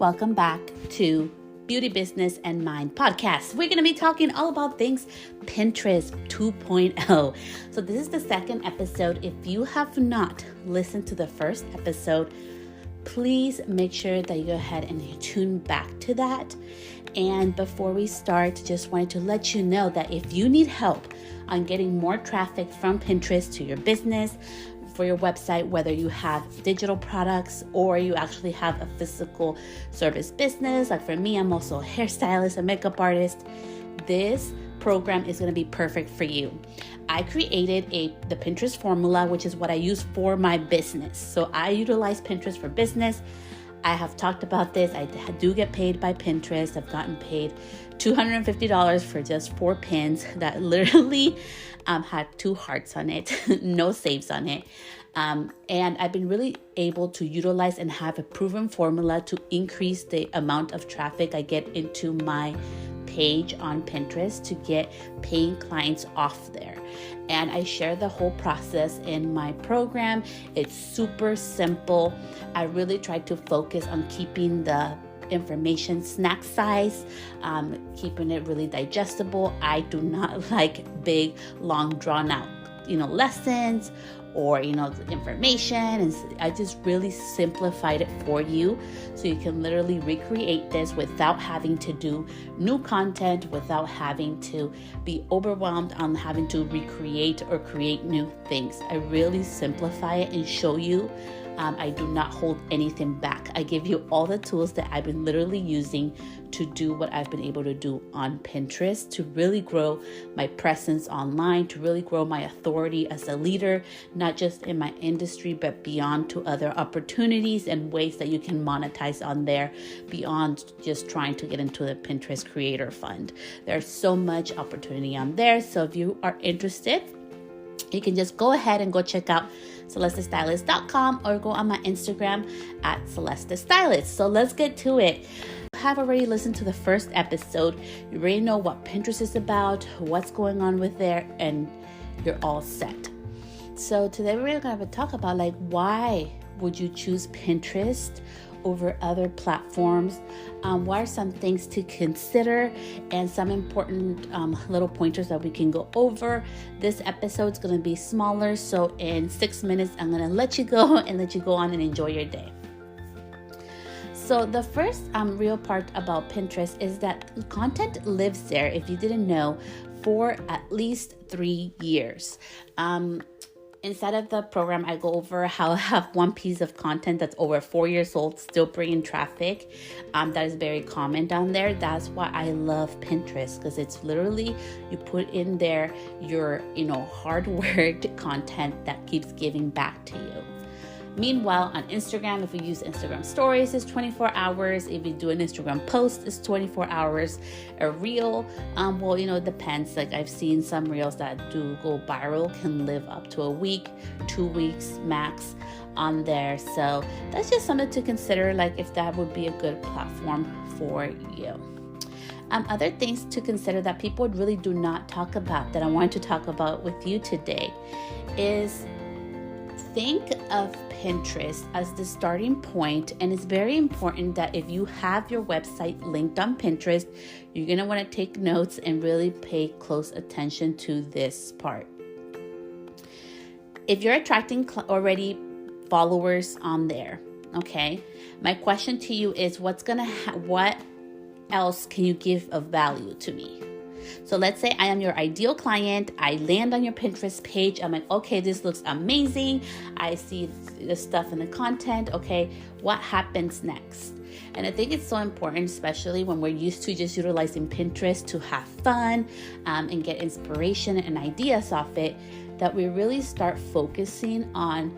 welcome back to Beauty Business and Mind podcast. We're going to be talking all about things Pinterest 2.0. So this is the second episode. If you have not listened to the first episode, please make sure that you go ahead and you tune back to that. And before we start, just wanted to let you know that if you need help on getting more traffic from Pinterest to your business, for your website, whether you have digital products or you actually have a physical service business. Like for me, I'm also a hairstylist, a makeup artist. This program is going to be perfect for you. I created the Pinterest formula, which is what I use for my business. So I utilize Pinterest for business. I have talked about this. I do get paid by Pinterest. I've gotten paid $250 for just 4 pins that literally had 2 hearts on it, no saves on it. And I've been really able to utilize and have a proven formula to increase the amount of traffic I get into my page on Pinterest to get paying clients off there. And I share the whole process in my program. It's super simple. I really try to focus on keeping the information snack size, keeping it really digestible. I do not like big, long, drawn out, lessons or, information. And I just really simplified it for you so you can literally recreate this without having to do new content, without having to be overwhelmed on having to recreate or create new things. I really simplify it and show you. I do not hold anything back. I give you all the tools that I've been literally using to do what I've been able to do on Pinterest, to really grow my presence online, to really grow my authority as a leader, not just in my industry, but beyond to other opportunities and ways that you can monetize on there beyond just trying to get into the Pinterest Creator Fund. There's so much opportunity on there. So if you are interested, you can just go ahead and go check out CelesteStylist.com or go on my Instagram at CelesteStylist. So let's get to it. You have already listened to the first episode. You already know what Pinterest is about, what's going on with there, and you're all set. So today we're going to talk about why would you choose Pinterest over other platforms? What are some things to consider and some important little pointers that we can go over. This episode is going to be smaller, so in 6 minutes I'm going to let you go and let you go on and enjoy your day. So the first real part about Pinterest is that content lives there, if you didn't know, for at least 3 years. Inside of the program, I go over how I have one piece of content that's over 4 years old, still bringing traffic. That is very common down there. That's why I love Pinterest, because it's literally, you put in there your, hard-worked content that keeps giving back to you. Meanwhile, on Instagram, if we use Instagram stories, it's 24 hours. If you do an Instagram post, it's 24 hours. A reel, it depends. Like I've seen some reels that do go viral, can live up to a week, 2 weeks max on there. So that's just something to consider, if that would be a good platform for you. Other things to consider that people really do not talk about that I want to talk about with you today is think of Pinterest as the starting point, and it's very important that if you have your website linked on Pinterest, you're going to want to take notes and really pay close attention to this part. If you're attracting already followers on there, okay, my question to you is what else can you give of value to me? So let's say I am your ideal client. I land on your Pinterest page. I'm like, okay, this looks amazing. I see the stuff in the content. Okay, what happens next? And I think it's so important, especially when we're used to just utilizing Pinterest to have fun and get inspiration and ideas off it, that we really start focusing on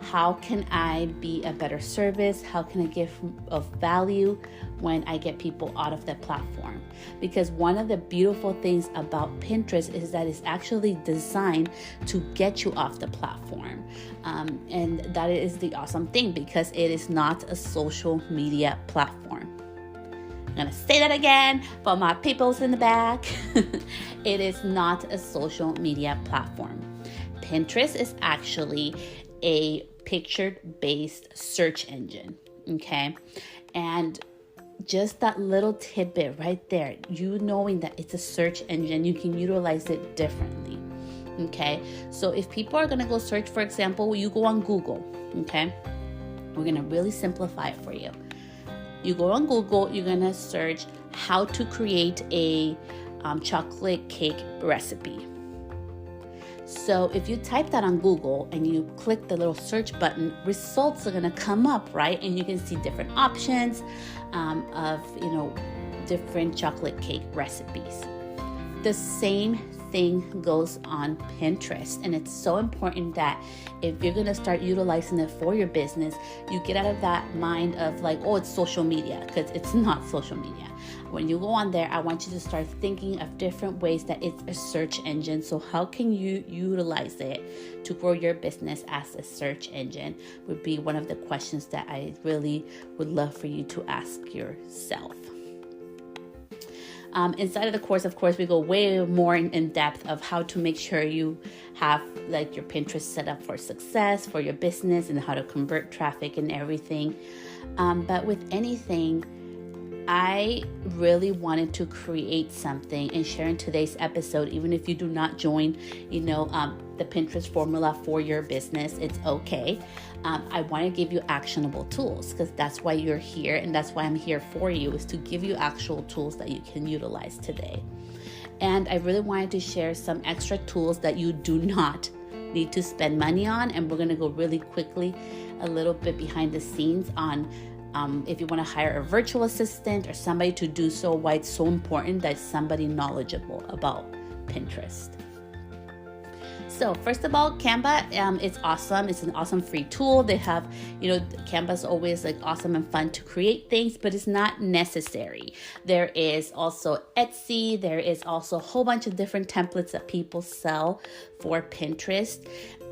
how can I be a better service? How can I give of value when I get people out of the platform? Because one of the beautiful things about Pinterest is that it's actually designed to get you off the platform. And that is the awesome thing, because it is not a social media platform. I'm going to say that again for my peoples in the back. It is not a social media platform. Pinterest is actually a picture-based search engine, okay? And just that little tidbit right there, you knowing that it's a search engine, you can utilize it differently. Okay, so if people are going to go search, for example, you go on Google. Okay, we're going to really simplify it for you. You go on Google, you're going to search how to create a chocolate cake recipe. So if you type that on Google and you click the little search button, results are going to come up, right? And you can see different options of, different chocolate cake recipes. The same thing goes on Pinterest, and it's so important that if you're going to start utilizing it for your business, you get out of that mind of like, oh, it's social media, because it's not social media. When you go on there, I want you to start thinking of different ways that it's a search engine. So how can you utilize it to grow your business as a search engine would be one of the questions that I really would love for you to ask yourself. Inside of the course, of course, we go way more in depth of how to make sure you have like your Pinterest set up for success for your business and how to convert traffic and everything. But with anything, I really wanted to create something and share in today's episode, even if you do not join, the Pinterest formula for your business, it's okay. I want to give you actionable tools because that's why you're here, and that's why I'm here for you, is to give you actual tools that you can utilize today. And I really wanted to share some extra tools that you do not need to spend money on, and we're going to go really quickly a little bit behind the scenes on if you want to hire a virtual assistant or somebody to do so, why it's so important that somebody knowledgeable about Pinterest. So first of all, Canva, it's awesome. It's an awesome free tool. They have, Canva's always like awesome and fun to create things, but it's not necessary. There is also Etsy. There is also a whole bunch of different templates that people sell for Pinterest.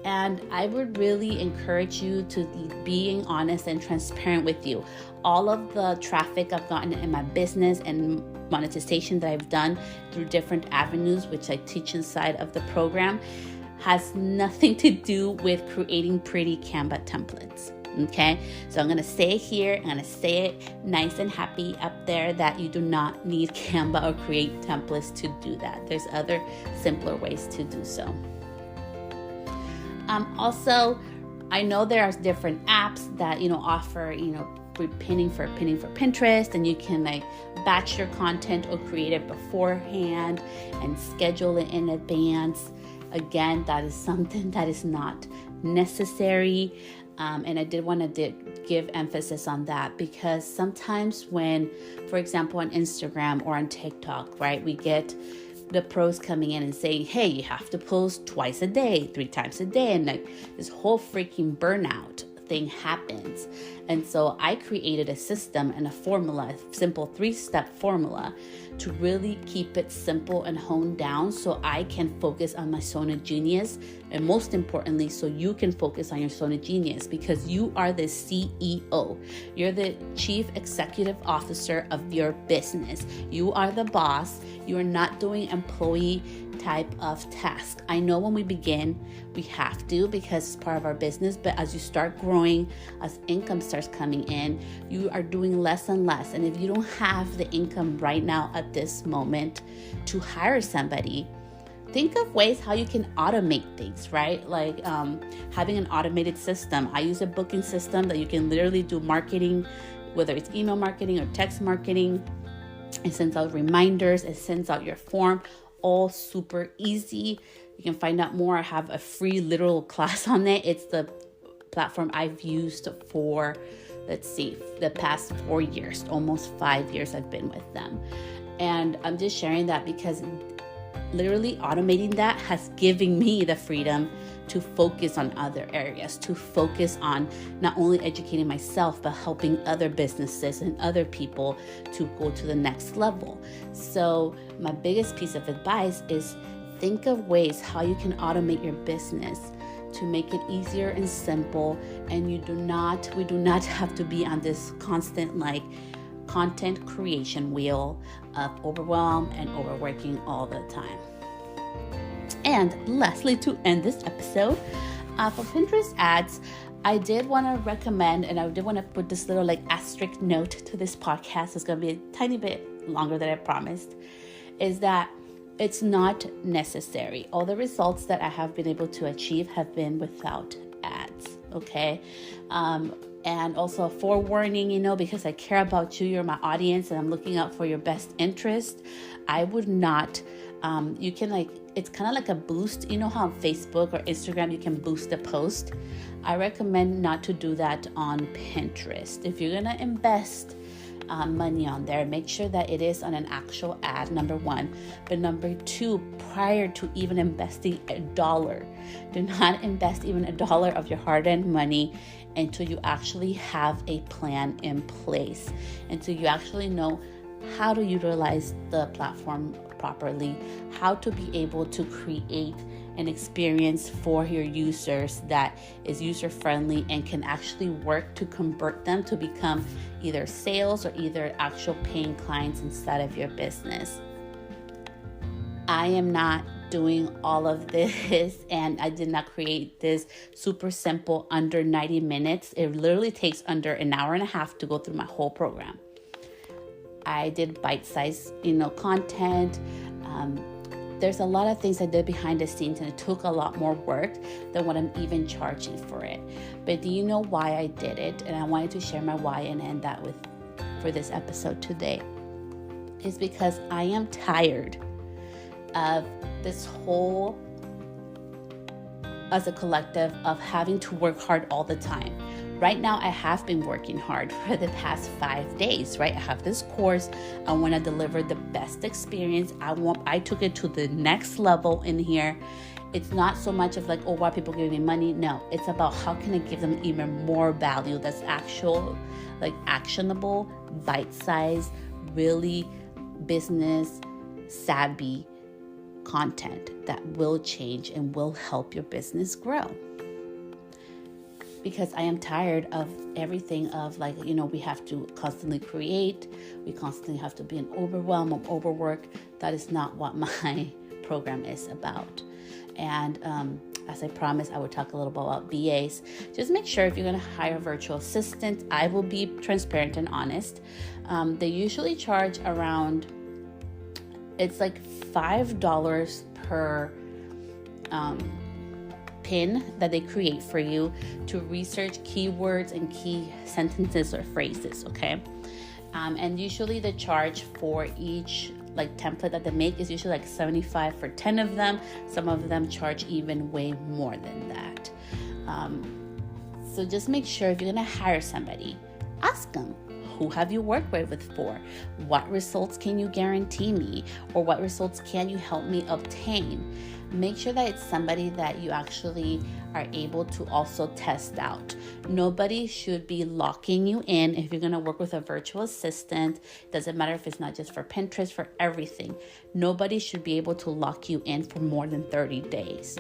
And I would really encourage you to being honest and transparent with you. All of the traffic I've gotten in my business and monetization that I've done through different avenues, which I teach inside of the program, has nothing to do with creating pretty Canva templates. Okay, so I'm gonna say it here, I'm gonna say it nice and happy up there that you do not need Canva or create templates to do that. There's other simpler ways to do so. Also, I know there are different apps that offer pinning for Pinterest, and you can like batch your content or create it beforehand and schedule it in advance. Again, that is something that is not necessary, and I did want to give emphasis on that because sometimes when, for example, on Instagram or on TikTok, right, we get the pros coming in and saying, hey, you have to post twice a day, 3 times a day, and like this whole freaking burnout thing happens. And so I created a system and a formula, a simple 3-step formula to really keep it simple and honed down so I can focus on my zone of genius, and most importantly, so you can focus on your zone of genius, because you are the CEO. You're the chief executive officer of your business. You are the boss. You are not doing employee type of task. I know when we begin, we have to because it's part of our business, but as you start growing, as income starts coming in, you are doing less and less. And if you don't have the income right now at this moment to hire somebody, think of ways how you can automate things, right? Like having an automated system. I use a booking system that you can literally do marketing, whether it's email marketing or text marketing. It sends out reminders, it sends out your form, all super easy. You can find out more. I have a free literal class on it. It's the platform I've used for, the past 4 years, almost 5 years I've been with them. And I'm just sharing that because literally automating that has given me the freedom to focus on other areas, to focus on not only educating myself, but helping other businesses and other people to go to the next level. So my biggest piece of advice is think of ways how you can automate your business to make it easier and simple. And we do not have to be on this constant content creation wheel of overwhelm and overworking all the time. And lastly, to end this episode, for Pinterest ads, I did want to recommend, and I did want to put this little like asterisk note to this podcast. It's going to be a tiny bit longer than I promised, is that it's not necessary. All the results that I have been able to achieve have been without ads, okay? And also a forewarning, because I care about you, you're my audience, and I'm looking out for your best interest. I would not, you can it's kind of like a boost. You know how on Facebook or Instagram you can boost a post? I recommend not to do that on Pinterest. If you're gonna invest money on there, make sure that it is on an actual ad, number one. But number two, prior to even investing $1, do not invest even $1 of your hard-earned money until you actually have a plan in place, until you actually know how to utilize the platform properly, how to be able to create an experience for your users that is user-friendly and can actually work to convert them to become either sales or either actual paying clients inside of your business. I am not doing all of this, and I did not create this super simple under 90 minutes. It literally takes under an hour and a half to go through my whole program. I did bite-sized, content. There's a lot of things I did behind the scenes, and it took a lot more work than what I'm even charging for it. But do you know why I did it? And I wanted to share my why and end that for this episode today. Is because I am tired of this whole, as a collective, of having to work hard all the time. Right now, I have been working hard for the past 5 days, right? I have this course. I want to deliver the best experience. I took it to the next level in here. It's not so much of like, why people giving me money? No, it's about how can I give them even more value that's actual, like actionable, bite-sized, really business savvy content that will change and will help your business grow. Because I am tired of everything of we have to constantly create. We constantly have to be in overwhelm or overwork. That is not what my program is about. And as I promised, I would talk a little bit about BAs. Just make sure if you're going to hire a virtual assistant, I will be transparent and honest. They usually charge around, it's like $5 per pin that they create for you to research keywords and key sentences or phrases, okay? And usually the charge for each template that they make is usually $75 for 10 of them. Some of them charge even way more than that. So just make sure if you're gonna hire somebody, ask them, who have you worked with before? What results can you guarantee me? Or what results can you help me obtain? Make sure that it's somebody that you actually are able to also test out. Nobody should be locking you in. If you're going to work with a virtual assistant, doesn't matter if it's not just for Pinterest, for everything. Nobody should be able to lock you in for more than 30 days.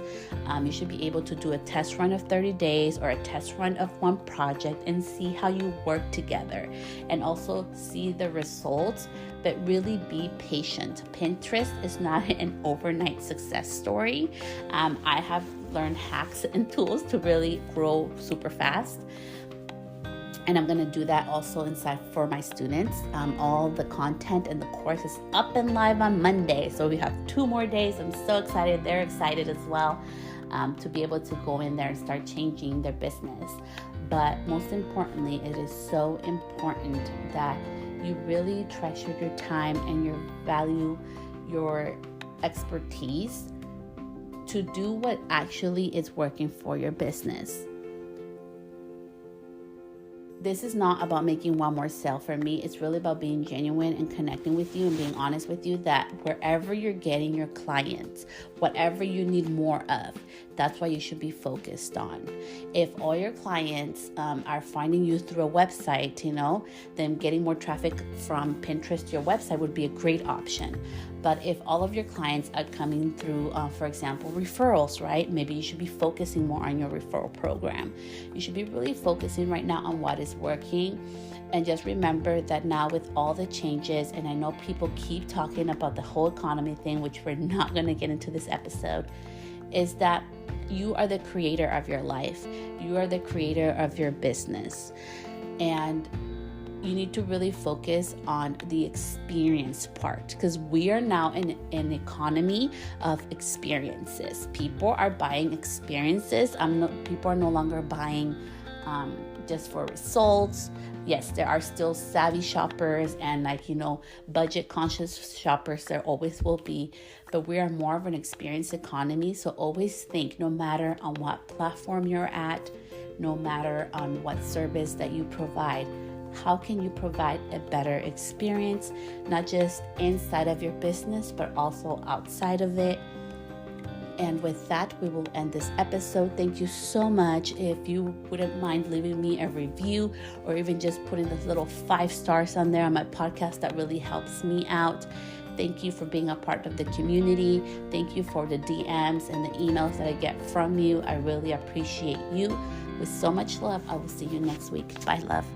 You should be able to do a test run of 30 days or a test run of one project and see how you work together and also see the results, but really be patient. Pinterest is not an overnight success story. I have learned hacks and tools to really grow super fast. And I'm going to do that also inside for my students. All the content and the course is up and live on Monday. So we have 2 more days. I'm so excited. They're excited as well to be able to go in there and start changing their business. But most importantly, it is so important that you really treasure your time and your value, your expertise to do what actually is working for your business. This is not about making one more sale for me. It's really about being genuine and connecting with you and being honest with you that wherever you're getting your clients, whatever you need more of, that's what you should be focused on. If all your clients are finding you through a website, then getting more traffic from Pinterest to your website would be a great option. But if all of your clients are coming through, for example, referrals, right? Maybe you should be focusing more on your referral program. You should be really focusing right now on what is working. And just remember that now with all the changes, and I know people keep talking about the whole economy thing, which we're not going to get into this episode, is that you are the creator of your life. You are the creator of your business. And you need to really focus on the experience part, because we are now in an economy of experiences. People are buying experiences. People are no longer buying just for results. Yes, there are still savvy shoppers and budget conscious shoppers. There always will be, but we are more of an experience economy. So always think, no matter on what platform you're at, no matter on what service that you provide, how can you provide a better experience, not just inside of your business, but also outside of it. And with that, we will end this episode. Thank you so much. If you wouldn't mind leaving me a review or even just putting the little 5 stars on there on my podcast, that really helps me out. Thank you for being a part of the community. Thank you for the DMs and the emails that I get from you. I really appreciate you. With so much love, I will see you next week. Bye, love.